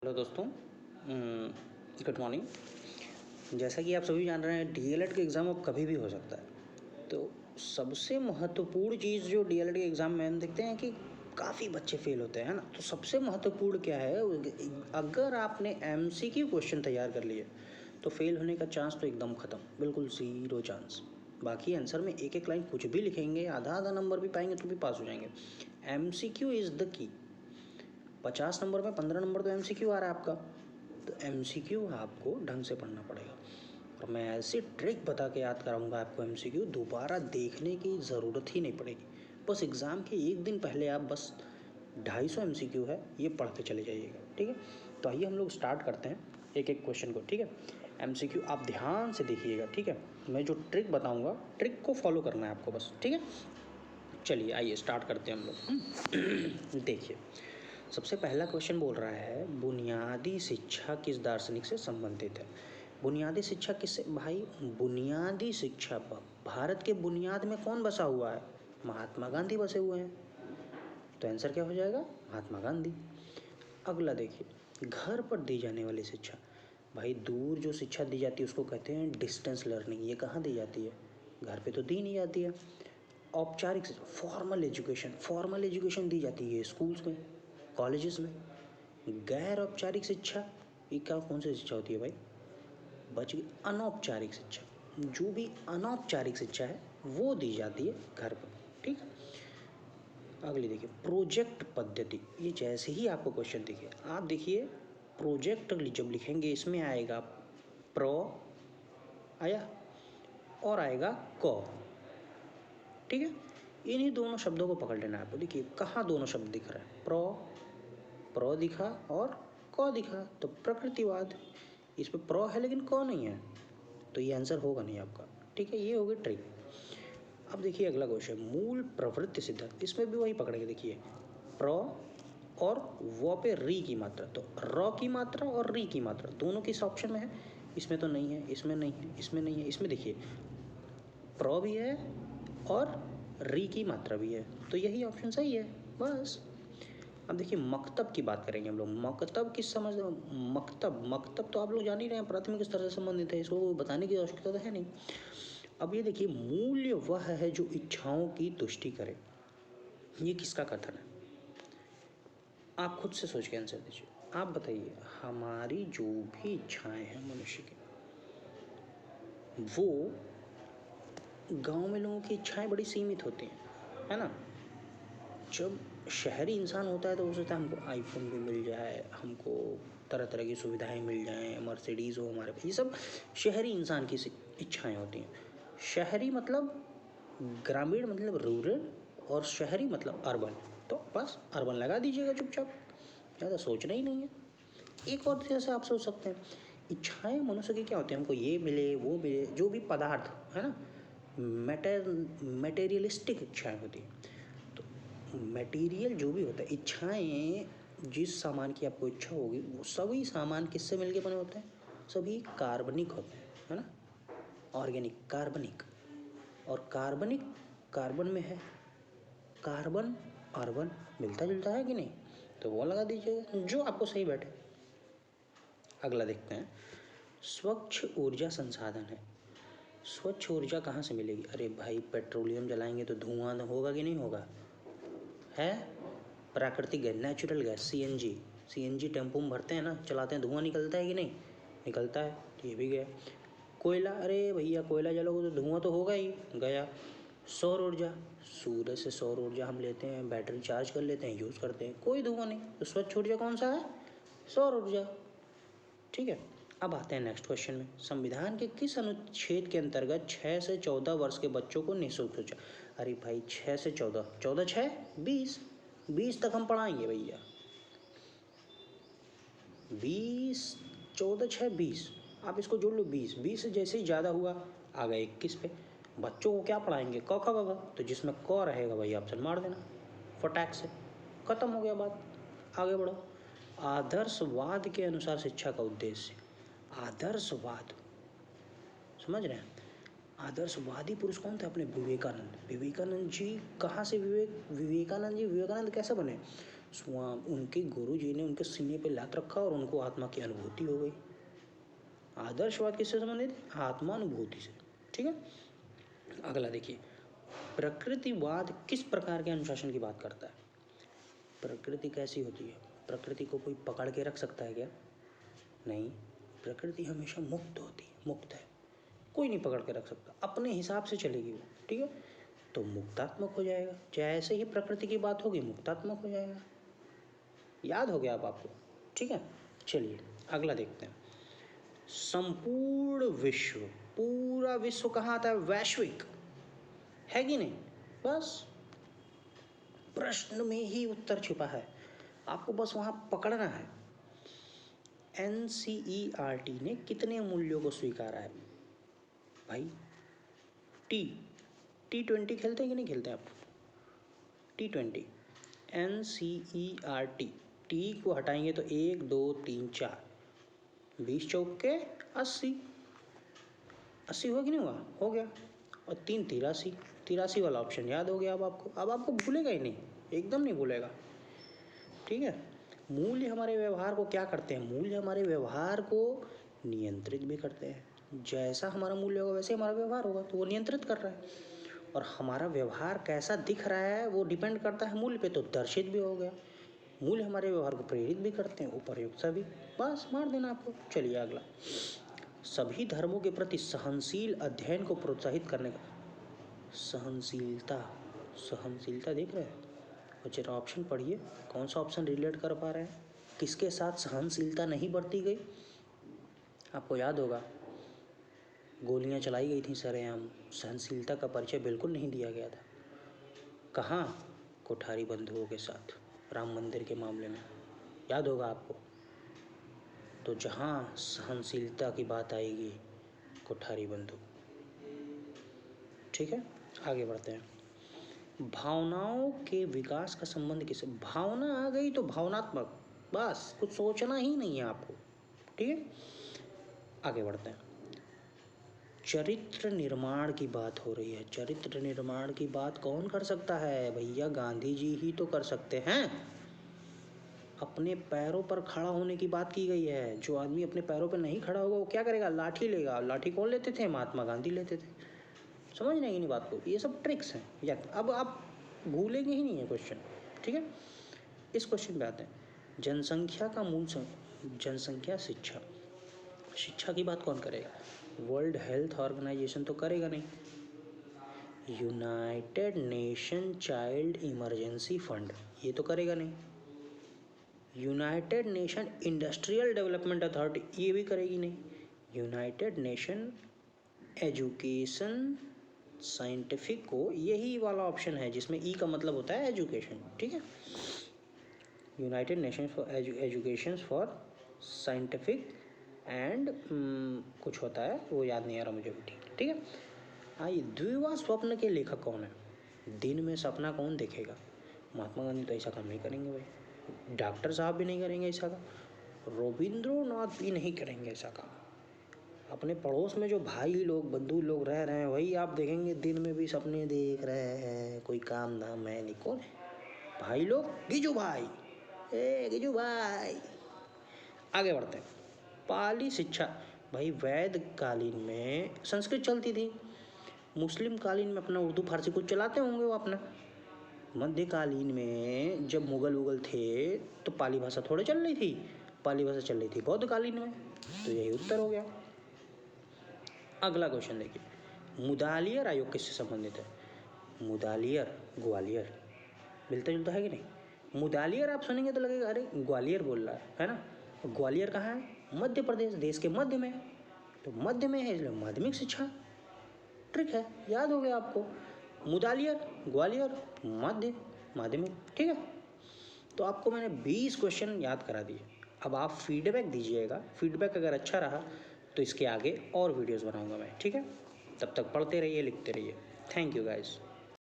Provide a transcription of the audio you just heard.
Hello दोस्तों, good morning. जैसा कि आप सभी जान रहे हैं, डीएलएड का एग्ज़ाम अब कभी भी हो सकता है। तो सबसे महत्वपूर्ण चीज़ जो डीएलएड के एग्ज़ाम में हम देखते हैं कि काफ़ी बच्चे फेल होते हैं, है ना। तो सबसे महत्वपूर्ण क्या है, अगर आपने एमसीक्यू क्वेश्चन तैयार कर लिए तो फेल होने का चांस तो एकदम ख़त्म, बिल्कुल ज़ीरो चांस। बाकी आंसर में एक एक लाइन कुछ भी लिखेंगे, आधा आधा नंबर भी पाएंगे तो भी पास हो जाएंगे। MCQ is the key. 50 number में 15 नंबर तो एमसीक्यू आ रहा है आपका, तो एमसीक्यू आपको ढंग से पढ़ना पड़ेगा। और मैं ऐसी ट्रिक बता के याद कराऊंगा आपको, एमसीक्यू दोबारा देखने की ज़रूरत ही नहीं पड़ेगी। बस एग्ज़ाम के एक दिन पहले आप बस 250 एमसीक्यू है ये पढ़ के चले जाइएगा, ठीक है। तो आइए हम लोग स्टार्ट करते हैं एक एक क्वेश्चन को, ठीक है। एमसीक्यू आप ध्यान से देखिएगा, ठीक है। मैं जो ट्रिक बताऊँगा, ट्रिक को फॉलो करना है आपको बस, ठीक है। चलिए आइए स्टार्ट करते हैं हम लोग। देखिए, सबसे पहला क्वेश्चन बोल रहा है, बुनियादी शिक्षा किस दार्शनिक से संबंधित है। बुनियादी शिक्षा किससे भाई? बुनियादी शिक्षा, भारत के बुनियाद में कौन बसा हुआ है? महात्मा गांधी बसे हुए हैं। तो आंसर क्या हो जाएगा? महात्मा गांधी। अगला देखिए, घर पर दी जाने वाली शिक्षा। भाई दूर जो शिक्षा दी जाती है उसको कहते हैं डिस्टेंस लर्निंग। ये कहाँ दी जाती है? घर पे तो दी नहीं जाती है। औपचारिक शिक्षा, फॉर्मल एजुकेशन दी जाती है स्कूल्स में, कॉलेजेस में। गैर औपचारिक शिक्षा, ये क्या कौन सी शिक्षा होती है भाई? बच गई अनौपचारिक शिक्षा। जो भी अनौपचारिक शिक्षा है वो दी जाती है घर पर, ठीक। अगली देखिए, प्रोजेक्ट पद्धति। ये जैसे ही आपको क्वेश्चन दिखे आप देखिए, प्रोजेक्ट जब लिखेंगे इसमें आएगा प्रो, आया, और आएगा क, ठीक है। इन्हीं दोनों शब्दों को पकड़ लेना है आपको। देखिए कहाँ दोनों शब्द दिख रहा है, प्रो दिखा और क दिखा, तो प्रकृतिवाद। इस पर प्रो है लेकिन क नहीं है, तो ये आंसर होगा नहीं आपका, ठीक है। ये होगी ट्रिक। अब देखिए अगला क्वेश्चन, मूल प्रवृत्ति सिद्धांत। इसमें भी वही पकड़ेंगे। देखिए प्रो और वो पे री की मात्रा, तो र की मात्रा और री की मात्रा दोनों किस ऑप्शन में है? इसमें तो नहीं है, इसमें नहीं है, इसमें नहीं है, इसमें देखिए प्रो भी है और री की मात्रा भी है, तो यही ऑप्शन सही है बस। अब देखिए मकतब की बात करेंगे हम लोग। मकतब किस समझ, मकतब तो आप लोग जान ही रहे हैं, प्राथमिक स्तर से संबंधित है, इसको बताने की आवश्यकता तो है नहीं। अब ये देखिए, मूल्य वह है जो इच्छाओं की तुष्टि करे। ये किसका कथन है? आप खुद से सोच के आंसर दीजिए। आप बताइए, हमारी जो भी इच्छाएं हैं मनुष्य की, वो गांव में लोगों की इच्छाएं बड़ी सीमित होती हैं, है ना। जब शहरी इंसान होता है तो वो सोचता है हमको आईफोन भी मिल जाए, हमको तरह तरह की सुविधाएं मिल जाएं, मर्सिडीज़ हो हमारे पास। ये सब शहरी इंसान की इच्छाएं होती हैं। शहरी मतलब ग्रामीण, मतलब रूरल, और शहरी मतलब अर्बन। तो बस अर्बन लगा दीजिएगा चुपचाप, ज़्यादा सोचना ही नहीं है। एक और तरह से आप सोच सकते हैं, इच्छाएं मनुष्य की क्या होती हैं? हमको ये मिले वो मिले, जो भी पदार्थ है ना, मैटेरियलिस्टिक इच्छाएं होती हैं। तो मटेरियल जो भी होता है, इच्छाएं, जिस सामान की आपको इच्छा होगी वो सभी सामान किससे मिलके बने होते हैं? सभी कार्बनिक होते हैं, है ना। ऑर्गेनिक, कार्बनिक, और कार्बनिक कार्बन में है, कार्बन अर्बन मिलता जुलता है कि नहीं? तो वो लगा दीजिएगा जो आपको सही बैठे। अगला देखते हैं, स्वच्छ ऊर्जा संसाधन है। स्वच्छ ऊर्जा कहाँ से मिलेगी? अरे भाई पेट्रोलियम जलाएंगे तो धुआं होगा कि नहीं होगा? है प्राकृतिक gas, natural gas, CNG tempo में भरते हैं ना, चलाते हैं, धुआं निकलता है कि नहीं? निकलता है, तो ये भी गया। कोयला, अरे भैया कोयला जलोगे तो धुआं तो होगा ही, गया। सौर ऊर्जा, सूर्य से सौर ऊर्जा हम लेते हैं, बैटरी चार्ज कर लेते हैं, यूज़ करते हैं, कोई धुआं नहीं। तो स्वच्छ ऊर्जा कौन सा है? सौर ऊर्जा, ठीक है। अब आते हैं नेक्स्ट क्वेश्चन में, संविधान के किस अनुच्छेद के अंतर्गत 6 से 14 वर्ष के बच्चों को निःशुल्क शिक्षा? अरे भाई 6 से 14, 14 6 20, 20 तक हम पढ़ाएंगे भैया। 20, 14 6 20, आप इसको जोड़ लो, 20, 20 से जैसे ही ज़्यादा हुआ आ गए 21 पे। बच्चों को क्या पढ़ाएंगे? क ख ग घ, तो जिसमें क रहेगा भाई ऑप्शन मार देना फटाक से, खत्म हो गया बात, आगे बढ़ो। आदर्शवाद के अनुसार शिक्षा का उद्देश्य। आदर्शवाद, समझ रहे हैं? आदर्शवादी पुरुष कौन थे? अपने विवेकानंद। विवेकानंद जी कहाँ से विवेकानंद जी विवेकानंद कैसे बने? उनके गुरु जी ने उनके सीने पे लात रखा और उनको आत्मा की अनुभूति हो गई। आदर्शवाद किससे संबंधित है? आत्मानुभूति से। ठीक है, अगला देखिए, प्रकृतिवाद किस प्रकार के अनुशासन की बात करता है? प्रकृति कैसी होती है? प्रकृति को कोई पकड़ के रख सकता है क्या? नहीं, प्रकृति हमेशा मुक्त होती है, मुक्त है, कोई नहीं पकड़ के रख सकता, अपने हिसाब से चलेगी वो। ठीक है, तो मुक्तात्मक हो जाएगा। जैसे ही प्रकृति की बात होगी मुक्तात्मक हो जाएगा। याद हो गया अब आपको? ठीक है, चलिए अगला देखते हैं। संपूर्ण विश्व, पूरा विश्व कहाँ आता है? वैश्विक, है कि नहीं? बस प्रश्न में ही उत्तर छिपा है, आपको बस वहां पकड़ना है। NCERT ने कितने मूल्यों को स्वीकारा है भाई? T20 खेलते हैं कि नहीं खेलते आप? T20 NCERT, टी को हटाएंगे तो 1 2 3 4, 20 चौके 80, 80 हुआ कि नहीं हुआ? हो गया। और 3 83, 83 वाला ऑप्शन याद हो गया अब आपको। अब आपको भूलेगा ही नहीं, एकदम नहीं भूलेगा। ठीक है, मूल्य हमारे व्यवहार को क्या करते हैं? मूल्य हमारे व्यवहार को नियंत्रित भी करते हैं। जैसा हमारा मूल्य होगा वैसे हमारा व्यवहार होगा, तो वो नियंत्रित कर रहा है। और हमारा व्यवहार कैसा दिख रहा है वो डिपेंड करता है मूल्य पे, तो दर्शित भी हो गया। मूल्य हमारे व्यवहार को प्रेरित भी करते हैं, उपर्युक्ता भी। बस मार देना आपको। चलिए अगला, सभी धर्मों के प्रति सहनशील अध्ययन को प्रोत्साहित करने का। सहनशीलता, सहनशीलता देख रहे हैं? और जरा ऑप्शन पढ़िए, कौन सा ऑप्शन रिलेट कर पा रहे हैं? किसके साथ सहनशीलता नहीं बरती गई? आपको याद होगा, गोलियां चलाई गई थी सरेआम, सहनशीलता का परिचय बिल्कुल नहीं दिया गया था। कहाँ? कोठारी बंधुओं के साथ, राम मंदिर के मामले में, याद होगा आपको। तो जहाँ सहनशीलता की बात आएगी, कोठारी बंधु। ठीक है, आगे बढ़ते हैं। भावनाओं के विकास का संबंध किससे? भावना आ गई तो भावनात्मक, बस कुछ सोचना ही नहीं है आपको। ठीक है, आगे बढ़ते हैं। चरित्र निर्माण की बात हो रही है। चरित्र निर्माण की बात कौन कर सकता है भैया? गांधी जी ही तो कर सकते हैं। अपने पैरों पर खड़ा होने की बात की गई है। जो आदमी अपने पैरों पर नहीं खड़ा होगा वो क्या करेगा? लाठी लेगा। लाठी कौन लेते थे? महात्मा गांधी लेते थे। समझ नहीं नहीं बात को, ये सब ट्रिक्स हैं या अब आप भूलेंगे ही नहीं है क्वेश्चन। ठीक है, इस क्वेश्चन पे आते हैं। जनसंख्या का मूल जनसंख्या, शिक्षा। शिक्षा की बात कौन करेगा? वर्ल्ड हेल्थ ऑर्गेनाइजेशन तो करेगा नहीं। United nation child emergency fund, ये तो करेगा नहीं। United nation industrial development authority, ये भी करेगी नहीं। यूनाइटेड नेशन एजुकेशन साइंटिफिक को, यही वाला ऑप्शन है जिसमें ई का मतलब होता है एजुकेशन। ठीक है, United nation for education for scientific and कुछ होता है, वो याद नहीं आ रहा मुझे भी। ठीक है, आइए, द्विवा स्वप्न के लेखक कौन है? दिन में सपना कौन देखेगा? महात्मा गांधी तो ऐसा काम नहीं करेंगे भाई, डॉक्टर साहब भी नहीं करेंगे ऐसा काम, रविंद्रनाथ भी नहीं करेंगे ऐसा काम। अपने पड़ोस में जो भाई लोग, बंधु लोग रह रहे हैं, वही आप देखेंगे दिन में भी सपने देख रहे हैं, कोई काम धाम है नहीं। कौन है भाई लोग? गिजू भाई, ए गिजू भाई। आगे बढ़ते हैं। पाली शिक्षा, भाई वैद कालीन में संस्कृत चलती थी, मुस्लिम कालीन में अपना उर्दू फारसी कुछ चलाते होंगे वो अपना। मध्यकालीन में जब मुगल उगल थे तो पाली भाषा थोड़े चल रही थी, पाली भाषा चल रही थी बौद्ध कालीन में। तो यही उत्तर हो गया। अगला क्वेश्चन देखिए, मुदालियर आयोग किससे संबंधित है? मुदालियर, ग्वालियर, मिलता जुलता है कि नहीं? मुदालियर आप सुनेंगे तो लगेगा अरे ग्वालियर बोल रहा है ना? ग्वालियर कहाँ है? मध्य प्रदेश, देश के मध्य में। तो मध्य में है इसलिए माध्यमिक शिक्षा। ट्रिक है, याद हो गया आपको। मुदालियर, ग्वालियर, मध्य, माध्यमिक। ठीक है, तो आपको मैंने 20 क्वेश्चन याद करा दिए। अब आप फीडबैक दीजिएगा, फीडबैक अगर अच्छा रहा तो इसके आगे और वीडियोस बनाऊंगा मैं। ठीक है, तब तक पढ़ते रहिए, लिखते रहिए। Thank you guys.